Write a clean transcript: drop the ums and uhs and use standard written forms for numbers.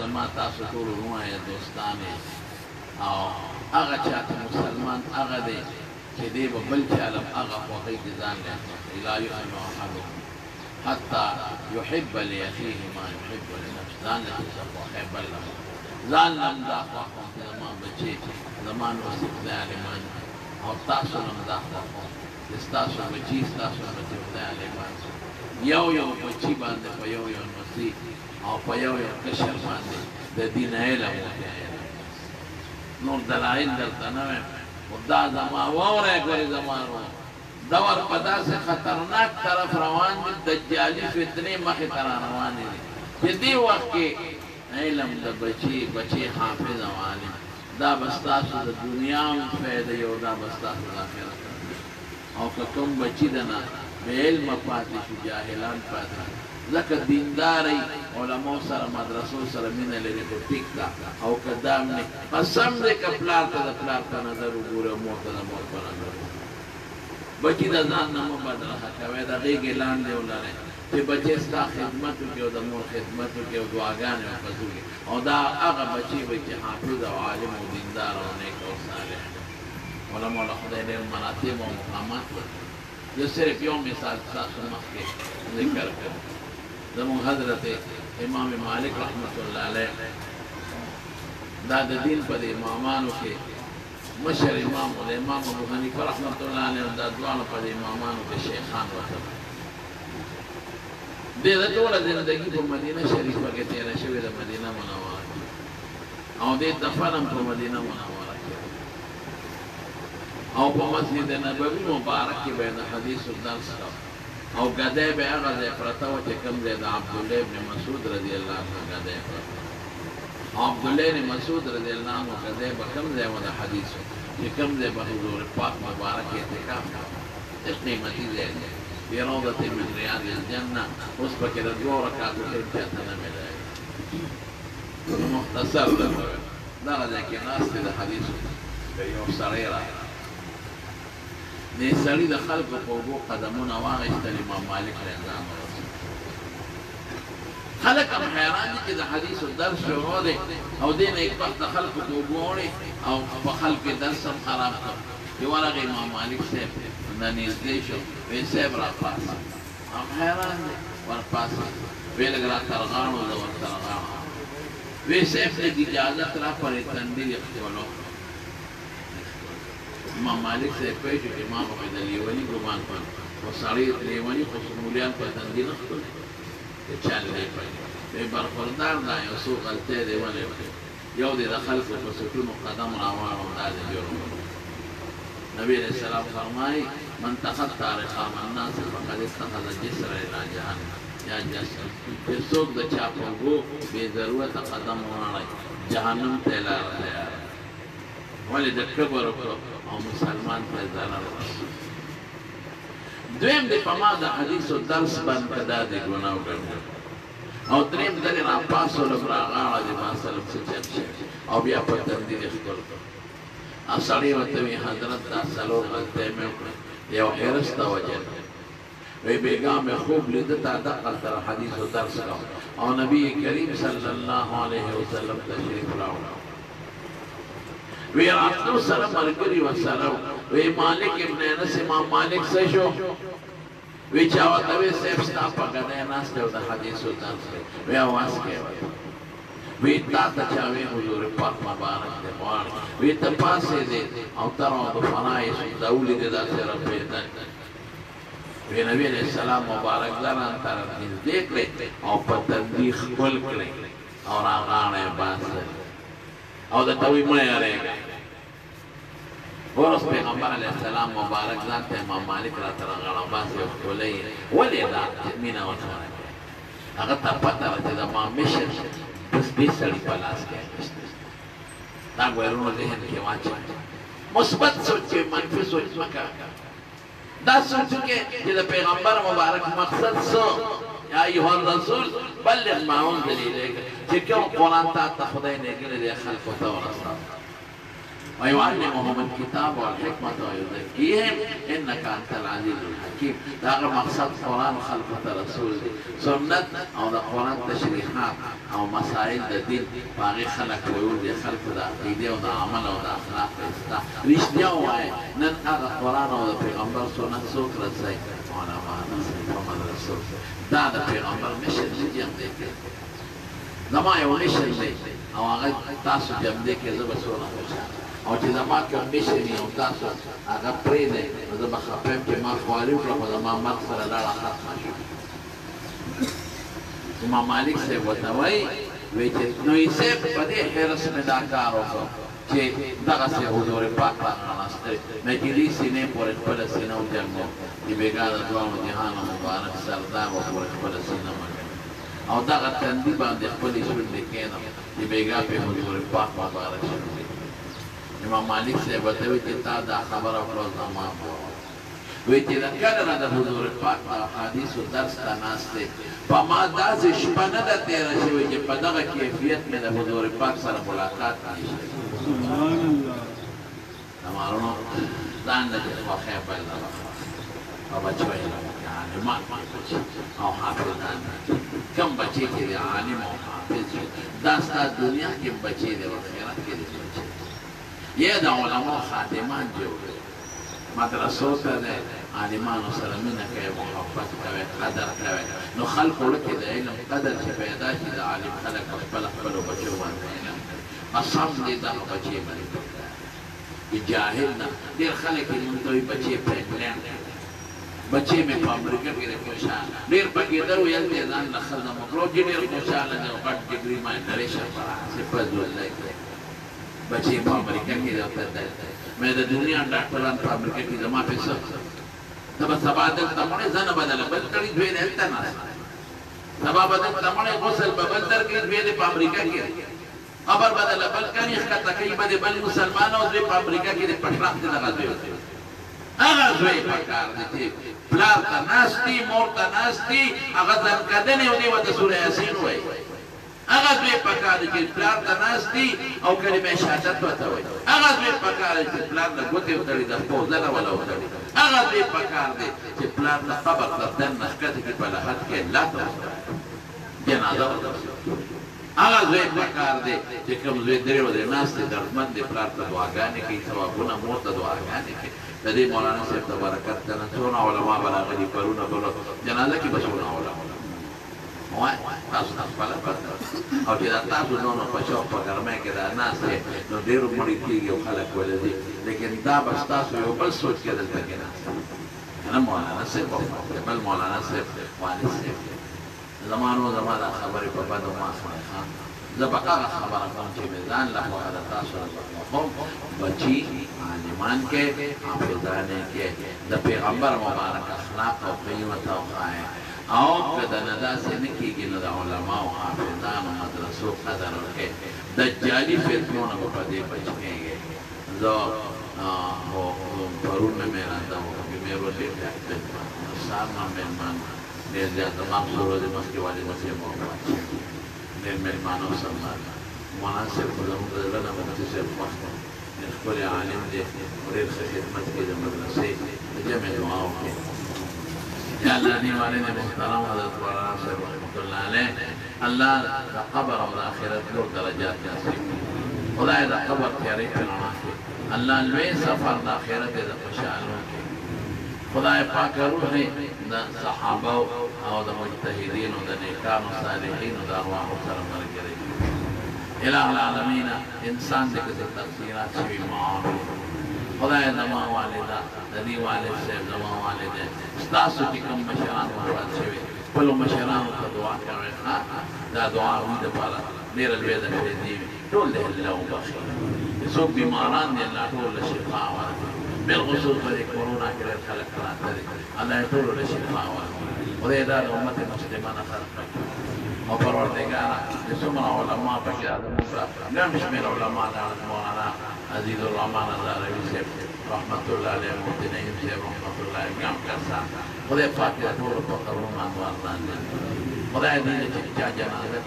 زما تاسو ټول ورونه یې دوستان یې او هغه چاته مسلمان هغه دی چې دی به بل چا له هغه خوښۍ کې ځان لی لا یؤمن احدکم حتی یحب لاخیه ما یحب لنفسه ځان له چې څه خوښی بل له ځان له هم دا خوښ وم چې زما بچې زما نصیب خدای عالمان او تاسو هم دا خوښ وم چې ستاسو بچي ستاسو بچي خدای عالمان یو یو بچي باندې په یو یو نصیب او په یو یو کشر باندې د دین علم نور دلائل درته نه وایم خو دا زما واورئ ګورې زما دور په داسې خطرناک طرف روان دي دجالي فتنې مخې ته را روانې دي چې دې وخت کې علم د بچي حافظ او عالم دا به ستاسو د دنیا هم فایده یو دا به ستاسو د آخرت او که کوم بچي د نه بې علمه پاتې شو جاهلان پاتې شو ځکه دیندارۍ علماو سره مدرسو سره مینه لري خو ټیک ده او که دا هم نه قسم دی که پلار ته د پلار په نظر وګورې او مور ته د مور په نظر بچي د ځان نه مه بدرخه کوئ د غېږې لاندې ولرئ چې بچی ستا خدمت وکړي او د مور خدمت وکړي او دعاګانې ورپسې وکړي او دا هغه بچي وي چې حافظ او عالم او دیندار او نیک او صالح علماو له خدای ډېر مراتب او مقامات ورکړي زه صرف یو مثال ستاسو مخکې ذکر کوم زموږ حضرت امام مالک رحمت الله علیه دا د دین په دې امامانو کې مشر امام او امام ابو حنیفه رحمت الله علیه دا دواړه په دې امامانو کې شیخان وته دې د ټوله زندګي په مدینه شریفه کې تېره شوې ده مدینه منوره او دې دفن هم په مدینه منوره کې او په مسجد نبوي مبارک کې به د حدیثو درس کوه او ګدی به هغه ځای پرته وه چې کوم ځای د عبدالله ابن مسعود رضی الله عنه ګدی پرته او عبدالله ابن مسعود رضی الله عنه ګدی به کوم ځای وه د حدیثو چې کوم ځای به حضور پاک مبارک اعتکاف کوه ډېر قیمتي ځای دی فی روضة من ریاض الجنة اوس پکې د دوو رکعاتو ټیم چاته نه میلاوي مختصر درته وایم دغه ځای کې ناست دی د حدیثو د یو سړی راغی دې سړي د خلکو په اوبو قدمونه واخیستل امام مالک علیه ځان ورسېد خلک هم حیران دي چې د حدیثو درس شروع دی او دې نه یک وخت د خلکو په اوبو وړي او په خلکو یې درس هم خراب کړ چې ورغی امام مالک صاحب نه نږدې شو وی صاحب راپاڅه هم حیران دی ورپاڅه وی لږ راترغاړو زه ورترغاړم وی صاحب لږ اجازت را پرې تندي یې ښکلو امام مالک صاحب پوه شو چې ما به د لیوني ګمان کړ خو سړی لیوني خو مولیان په تندي نه ښکلي د چا لرې پوهېږي وی برخوردار دا یو څو غلطۍ دی ولې وکړې یو دی د خلکو په سټونو قدم راواړو دا د جرم نبی علیہ السلام فرمائی من تخطى رقاب الناس فقد اتخذ جسر الى جهنم یا جسر چې څوک د چا په اوږو بې ضرورته قدم وواړی جهنم ته یې لاره تیاره ولې د کبر وکړو او مسلمان ته ضرر ورسوي دویم دی په ما د حدیثو درس بند که دا دی ګناه وګڼو او دریم دلې راپاڅولم راغاړه د ما سلم څه چپ شوي او بیا په تندي دې ښکل کړ او سړی ورته وي حضرت دا څلور غلطۍ مې وکړه یو حرص ته وجل وی بیګا مې خوب لیده تا دقل تر حدیثو درس کوم او نبی کریم صلی الله علیه وسلم تشریف راوړه وی راتلو سره ملګري ورسره وی مالک ابن انس امام مالک څه شو وی چا ورته وی صاحب ستا په ګدۍ ناست دی او د حدیثو درس کوي وی اواز کوي وی تا ته چا وی حضور پاک مبارک دی غواړي وی ته پاسېدې او تر د فنای دا ولیدې داسې رپېدل وی نبی علیه السلام مبارک ځان ته نږدې کړې او په تندي ښکل کړې او راغاړه یې باسه او درته وی مه یارېږه ورس پیغمبر علیه السلام مبارک ځان ته امام مالک راته راغاړه باسې او ښکلی یې ولې دا مینه ورسره هغه ته پته وه چې زما مشر بس دې سړي په لاس کې اخیستی دا ګویرونو ذهن کې واچوه مثبت سوچ کې منفي سوچ مه کوه دا سوچ کې چې د پیغمبر مبارک مقصد څه یا ایها الرسول بلغ ما انزل الیک چې کوم قرآن تا ته خدای لېږلی دی خلکو ته ورسوه ويعلمهم الكتاب والحكمة ويزكيهم إنك أنت العزيز الحكيم. دا مقصد قرآن خلقت رسول دی سنت او دا قرآن تشریحات او مسائل دا دین باغی خلق ویول دی خلق دا عقیده و دا عمل و دا اخلاق اصلاح رشتیا وای نن اغا قرآن او دا پیغمبر سنت سوک رسائی علماء رسائی محمد رسول دا دا پیغمبر مشن دی جمع دی که زما یو مشن دی او آغا تاسو جمع دی که زبا سونا خوشان او چې زما کوم مشري او تاسو هغه پرېږدئ نو زه به خفه یم چې ما خواري وکړه خو زما مرګ سره لړه ختمه شوه. امام مالک صاحب ورته وایي وایي چې نوي صاحب په دې حرص مې دا کار وکړ چې دغسې حضور پاک رانغاستلی مجلي سینې پورې خپله سینه وجنګو چې بېګا د دواړو جهانو مبارک سردار به پورې خپله سینه وجنګو او دغه تندي باندې خپلې شونډې کښېنم چې بېګا پې حضور پاک مبارک شوي. امام مالک صاحب ورته وایي چې تا دا خبره وکړه زما وایي چې د کله نه د حضور پاک په احادیثو درس ته ناست دی په ما داسې شپه نه ده تېره شوې چې په دغه کیفیت مې د حضور پاک سره ملاقات نه شي. د مارونو ځان له دې خوښۍ پیل ده او بچو یې عالمان بچي او حافظان کوم بچي چې د عالم او حافظ شي دا ستا دنیا کې بچي دی او آخرت کې دی بچي یہ دا علماء خاتمان جو مدرسو تا دے عالمانو سره مینه کوي محبت کوي قدر کوي نو خلقو لکه د علم قدر چې پیدا شي د عالم خلک خپلو بچو باندې علم قسم دې دغه بچې باندې جاهل نه ډېر خلک یې مونږ ته وایي بچې په انګلینډ بچې مې په امریکا کې دی خوشحاله ډېر پکېدل ویل دی ځان له ښځه مو کړو چې ډېر خوشحاله دی او غټ ډګري ماینډرېشن صفت ولای بچے په امریکا کې راځي مې د دنیا ډاکټران په امریکا کې زما پیسې دا سبا دلته مړ ځنه بدل بل کړي دوی نه هلته نه سبا بدل تمړې غسل په بدر کې دوی په امریکا کې خبر بدل بل کړي ښکته کوي بل مسلمانانو دوی په امریکا کې پټراک دي لګا دوی هغه دوی په کار دي پلار ته ناشتي مور ته ناشتي هغه ځان کدنې او دی وته سورې یاسین وایي هغه دوی په کار دي چې پلار ته ناشتي او کلمه شهادت ورته وایي هغه دوی په کار دي چې پلار له ګوتې وتړي د پوزله ولا وتړي هغه دوی په کار دي چې پلار له قبر ته دننه ښکته کړي په لحد کې الله ته جنازه هغه دوی په کار دي چې کوم دوی درې ورځې ناست دي دردمند دي پلار ته دعاګانې کوي ثوابونه مور ته دعاګانې کوي د دې مولانا صاحب ته برکت ده نن څونه علما به راغلي پرونه بله جنازه کې به څونه علما تاسو ته خپله پته او چې دا تاسو نو په شوق په ګرمۍ کې دا ناست دی نو ډېرو مړي کېږي او خلک ولځي لیکن دا به ستاسو یو بل سوچ کې دلته کې ناست نه مولانا صاحب بل مولانا صاحب والد صاحب زما دا خبرې په بدو ما سمعي زه به هغه خبره کوم چې مې ځان لپاره د تاسو لپاره بچي عالمان کې حافظانې کې د پیغمبر مبارک اخلاق او قیمت او خایه او که د نه داسې نه کېږي نو د علماو حافظانو مدرسو قدر وکړئ دجالي فتنونه به په دې بچ کېږي زه پرون مې مېلمانه وم مې ورته سهار نه مېلمان ډېر زیات زما څو ورځې مخکې والد صاحب وفات شوي ډېر مېلمانه وسمال مولانا صاحب خو زموږ د زړه نه مفتي صاحب خوښ دی ډېر ښکلی عالم دی ډېر ښه خدمت کوي د مدرسې د جمع دعا وکړي یا اللہ نی والے نے محترم حضرت مولانا صاحب رحمۃ اللہ علیہ اللہ دا قبر اور آخرت نور درجات نصیب خدا دا قبر تیارے پھیلانا کے اللہ لوے سفر دا آخرت دا خوشحالوں کے خدا پاک روح دا صحابہ او دا مجتہدین و دا نیکان و صالحین و دا ارواح و سرمر کرے الہ العالمین انسان دے کسی تفسیرات شوی معامل خدای زما والده د دې والد صاحب زما والده ستاسو چې کوم مشران وفات شوي خپلو مشرانو ته دعا کوئ دا دعا وي دپاره ډېره لویه ده چې دې وي ټول دې الله وبخښي چې څوک بیماران دي الله ټول له شفا ورکړي بالخصوص په دې کورونا کې ډېر خلک پراته دي الله یې ټولو له شفا ورکړي خدای دا د امت مسلمه نه خلق کړي او پروردګاره د څومره علما پکې زموږ ګڼ شمېر علما د مولانا عزیز الرحمن الزهروي صاحب رحمت الله علیه مفتی نعیم صاحب رحمت الله علیه ګڼ کسان خدای پاک دې ټولو په قبرونو انوار لاندې خدای دې چې چا جنازه